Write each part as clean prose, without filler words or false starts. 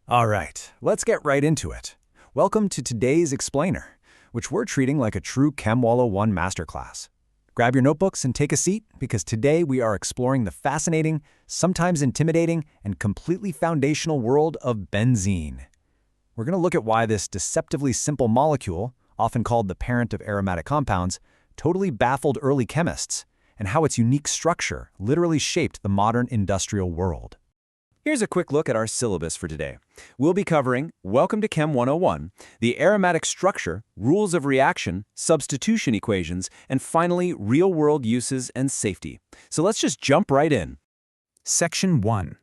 All right, let's get right into it. Welcome to today's Explainer, which we're treating like a true Chem 101 masterclass. Grab your notebooks and take a seat, because today we are exploring the fascinating, sometimes intimidating, and completely foundational world of benzene. We're going to look at why this deceptively simple molecule, often called the parent of aromatic compounds, totally baffled early chemists, and how its unique structure literally shaped the modern industrial world. Here's a quick look at our syllabus for today. We'll be covering Welcome to Chem 101, the aromatic structure, rules of reaction, substitution equations, and finally, real-world uses and safety. So let's just jump right in. Section 1.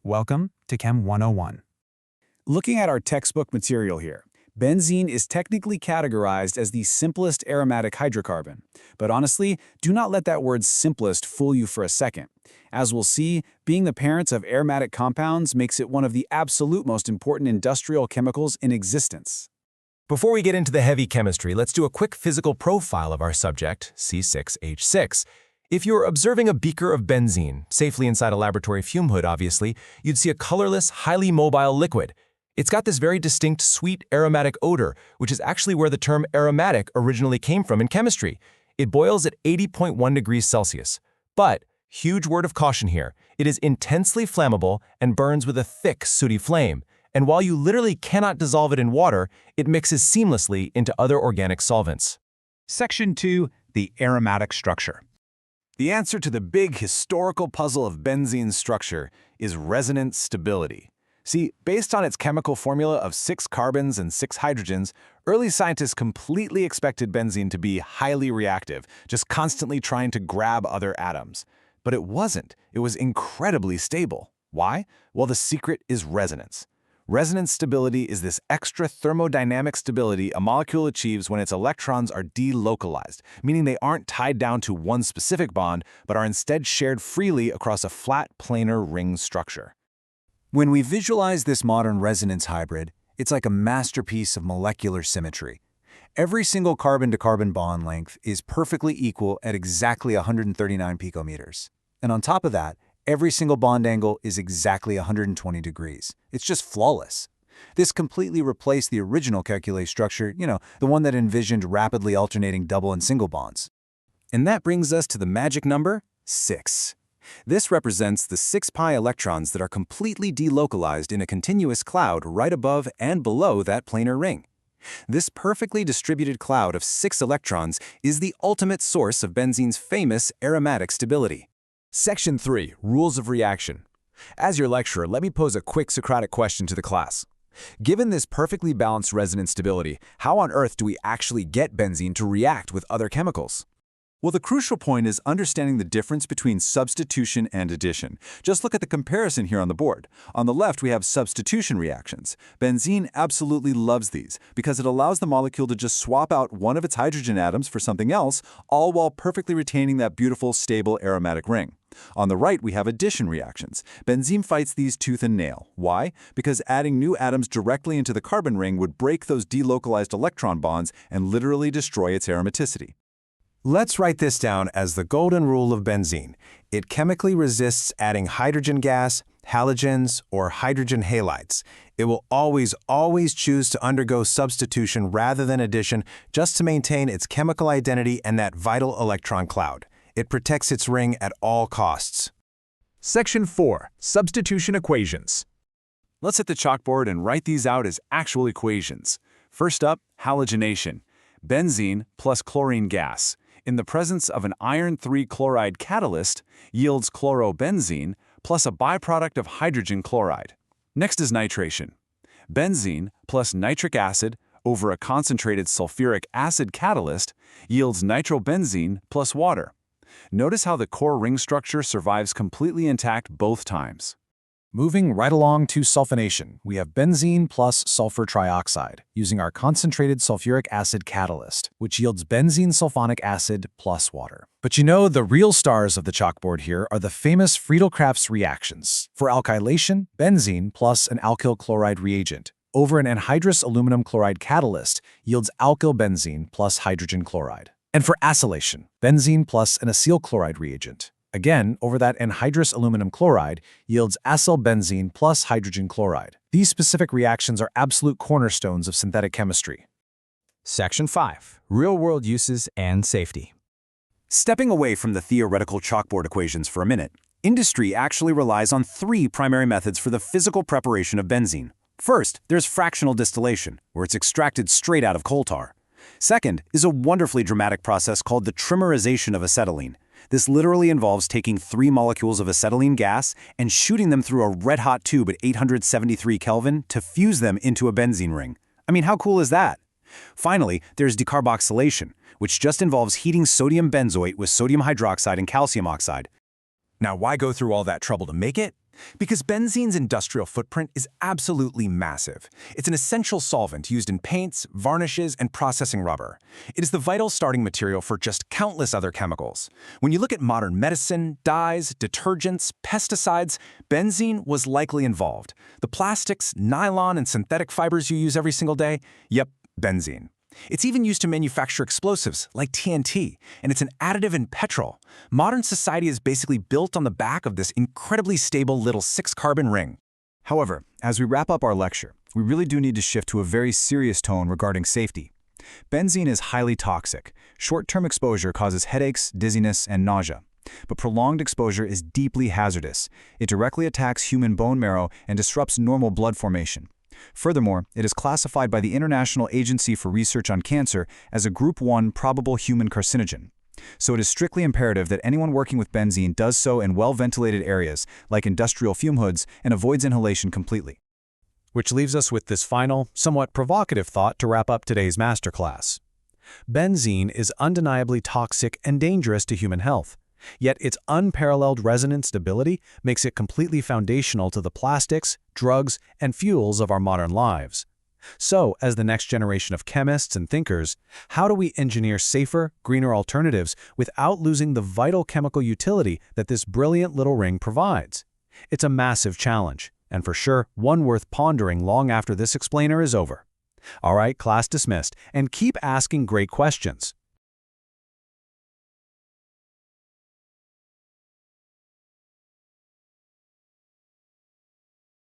Welcome to Chem 101. Looking at our textbook material here, benzene is technically categorized as the simplest aromatic hydrocarbon. But honestly, do not let that word simplest fool you for a second. As we'll see, being the parent of aromatic compounds makes it one of the absolute most important industrial chemicals in existence. Before we get into the heavy chemistry, let's do a quick physical profile of our subject, C6H6. If you're observing a beaker of benzene, safely inside a laboratory fume hood obviously, you'd see a colorless, highly mobile liquid. It's got this very distinct sweet aromatic odor, which is actually where the term aromatic originally came from in chemistry. It boils at 80.1 degrees Celsius. But, huge word of caution here, it is intensely flammable and burns with a thick, sooty flame. And while you literally cannot dissolve it in water, it mixes seamlessly into other organic solvents. Section 2. The aromatic structure. The answer to the big historical puzzle of benzene's structure is resonance stability. See, based on its chemical formula of 6 carbons and 6 hydrogens, early scientists completely expected benzene to be highly reactive, just constantly trying to grab other atoms. But it wasn't. It was incredibly stable. Why? Well, the secret is resonance. Resonance stability is this extra thermodynamic stability a molecule achieves when its electrons are delocalized, meaning they aren't tied down to one specific bond, but are instead shared freely across a flat, planar ring structure. When we visualize this modern resonance hybrid, it's like a masterpiece of molecular symmetry. Every single carbon-to-carbon bond length is perfectly equal at exactly 139 picometers. And on top of that, every single bond angle is exactly 120 degrees. It's just flawless. This completely replaced the original Kekulé structure, the one that envisioned rapidly alternating double and single bonds. And that brings us to the magic number 6. This represents the 6 pi electrons that are completely delocalized in a continuous cloud right above and below that planar ring. This perfectly distributed cloud of 6 electrons is the ultimate source of benzene's famous aromatic stability. Section 3. Rules of reaction. As your lecturer, let me pose a quick Socratic question to the class. Given this perfectly balanced resonance stability, how on earth do we actually get benzene to react with other chemicals? Well, the crucial point is understanding the difference between substitution and addition. Just look at the comparison here on the board. On the left, we have substitution reactions. Benzene absolutely loves these because it allows the molecule to just swap out one of its hydrogen atoms for something else, all while perfectly retaining that beautiful, stable aromatic ring. On the right, we have addition reactions. Benzene fights these tooth and nail. Why? Because adding new atoms directly into the carbon ring would break those delocalized electron bonds and literally destroy its aromaticity. Let's write this down as the golden rule of benzene. It chemically resists adding hydrogen gas, halogens, or hydrogen halides. It will always choose to undergo substitution rather than addition just to maintain its chemical identity and that vital electron cloud. It protects its ring at all costs. Section 4. Substitution equations. Let's hit the chalkboard and write these out as actual equations. First up, halogenation. Benzene plus chlorine gas, in the presence of an iron 3 chloride catalyst, yields chlorobenzene plus a byproduct of hydrogen chloride. Next is nitration. Benzene plus nitric acid over a concentrated sulfuric acid catalyst yields nitrobenzene plus water. Notice how the core ring structure survives completely intact both times. Moving right along to sulfonation, we have benzene plus sulfur trioxide, using our concentrated sulfuric acid catalyst, which yields benzene sulfonic acid plus water. But the real stars of the chalkboard here are the famous Friedel-Crafts reactions. For alkylation, benzene plus an alkyl chloride reagent over an anhydrous aluminum chloride catalyst yields alkyl benzene plus hydrogen chloride. And for acylation, benzene plus an acyl chloride reagent Again, over that anhydrous aluminum chloride yields acylbenzene plus hydrogen chloride. These specific reactions are absolute cornerstones of synthetic chemistry. Section 5. Real-world uses and safety. Stepping away from the theoretical chalkboard equations for a minute, industry actually relies on 3 primary methods for the physical preparation of benzene. First, there's fractional distillation, where it's extracted straight out of coal tar. Second is a wonderfully dramatic process called the trimerization of acetylene. This literally involves taking 3 molecules of acetylene gas and shooting them through a red-hot tube at 873 Kelvin to fuse them into a benzene ring. I mean, how cool is that? Finally, there's decarboxylation, which just involves heating sodium benzoate with sodium hydroxide and calcium oxide. Now, why go through all that trouble to make it? Because benzene's industrial footprint is absolutely massive. It's an essential solvent used in paints, varnishes, and processing rubber. It is the vital starting material for just countless other chemicals. When you look at modern medicine, dyes, detergents, pesticides, benzene was likely involved. The plastics, nylon, and synthetic fibers you use every single day? Yep, benzene. It's even used to manufacture explosives like TNT, and it's an additive in petrol. Modern society is basically built on the back of this incredibly stable little 6-carbon ring. However, as we wrap up our lecture, we really do need to shift to a very serious tone regarding safety. Benzene is highly toxic. Short-term exposure causes headaches, dizziness, and nausea. But prolonged exposure is deeply hazardous. It directly attacks human bone marrow and disrupts normal blood formation. Furthermore, it is classified by the International Agency for Research on Cancer as a Group 1 probable human carcinogen. So it is strictly imperative that anyone working with benzene does so in well-ventilated areas, like industrial fume hoods, and avoids inhalation completely. Which leaves us with this final, somewhat provocative thought to wrap up today's masterclass. Benzene is undeniably toxic and dangerous to human health. Yet its unparalleled resonance stability makes it completely foundational to the plastics, drugs, and fuels of our modern lives. So, as the next generation of chemists and thinkers, how do we engineer safer, greener alternatives without losing the vital chemical utility that this brilliant little ring provides? It's a massive challenge, and for sure, one worth pondering long after this explainer is over. All right, class dismissed, and keep asking great questions.